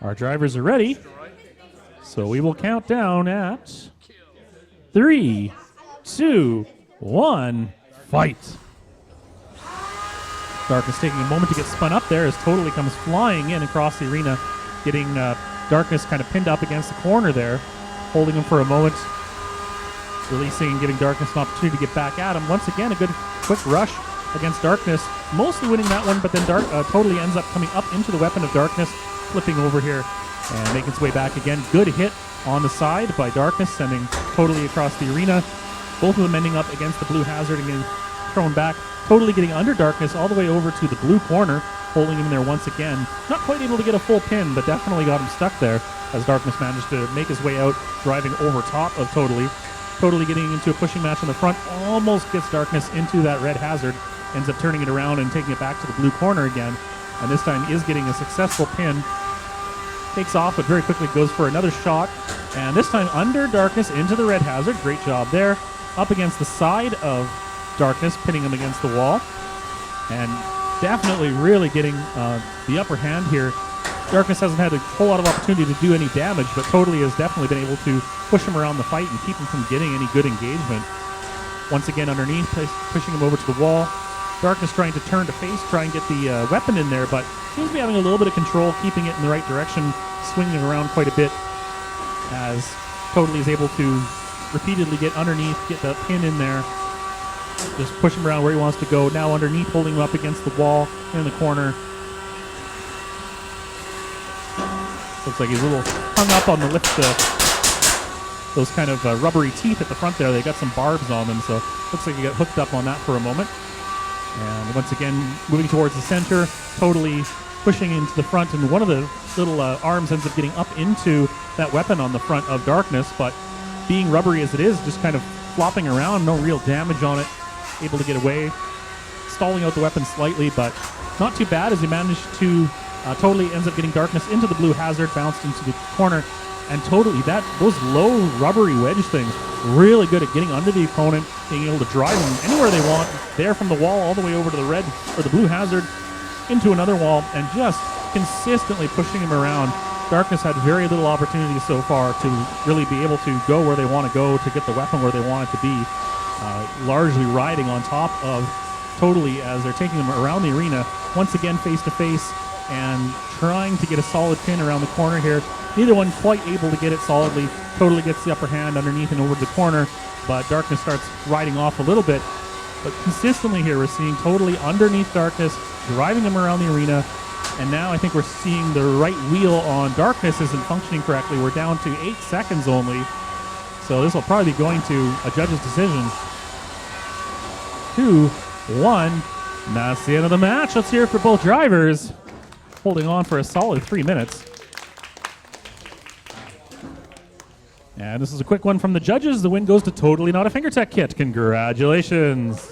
Our drivers are ready, so we will count down at 3, 2, 1, fight. Darkness taking a moment to get spun up there as Totally comes flying in across the arena, getting Darkness kind of pinned up against the corner there, holding him for a moment, releasing and giving Darkness an opportunity to get back at him. Once again, a good quick rush against Darkness, mostly winning that one, but then Totally ends up coming up into the weapon of Darkness, flipping over here and making its way back again. Good hit on the side by Darkness, sending Totally across the arena. Both of them ending up against the blue hazard and getting thrown back. Totally getting under Darkness all the way over to the blue corner, holding him there once again. Not quite able to get a full pin, but definitely got him stuck there as Darkness managed to make his way out, driving over top of Totally. Totally getting into a pushing match on the front, almost gets Darkness into that red hazard, ends up turning it around and taking it back to the blue corner again, and this time is getting a successful pin. Takes off, but very quickly goes for another shot, and this time under Darkness into the red hazard. Great job there. Up against the side of Darkness, pinning him against the wall, and definitely really getting the upper hand here. Darkness hasn't had a whole lot of opportunity to do any damage, but Totally has definitely been able to push him around the fight and keep him from getting any good engagement. Once again underneath, pushing him over to the wall. Darkness trying to turn to face, try and get the weapon in there, but seems to be having a little bit of control, keeping it in the right direction, swinging it around quite a bit as Totally is able to repeatedly get underneath, get the pin in there, just push him around where he wants to go. Now underneath, holding him up against the wall in the corner. Looks like he's a little hung up on the lift, those kind of rubbery teeth at the front there. They got some barbs on them, so looks like he got hooked up on that for a moment. And once again, moving towards the center, Totally pushing into the front, and one of the little arms ends up getting up into that weapon on the front of Darkness, but being rubbery as it is, just kind of flopping around, no real damage on it, able to get away, stalling out the weapon slightly, but not too bad as he managed to Totally ends up getting Darkness into the blue hazard, bounced into the corner, and Totally, those low rubbery wedge things, really good at getting under the opponent, being able to drive them anywhere they want, there from the wall all the way over to the red or the blue hazard, into another wall, and just consistently pushing him around. Darkness had very little opportunity so far to really be able to go where they want to go, to get the weapon where they want it to be, largely riding on top of Totally as they're taking him around the arena, once again face to face, and trying to get a solid pin around the corner here. Neither one quite able to get it solidly. Totally gets the upper hand underneath and over to the corner, but Darkness starts riding off a little bit. But consistently here, we're seeing Totally underneath Darkness, driving him around the arena, and now I think we're seeing the right wheel on Darkness isn't functioning correctly. We're down to 8 seconds only, so this will probably be going to a judge's decision. 2, 1, and that's the end of the match. Let's hear it for both drivers, holding on for a solid 3 minutes. And this is a quick one from the judges. The win goes to Totally Not a FingerTech kit. Congratulations.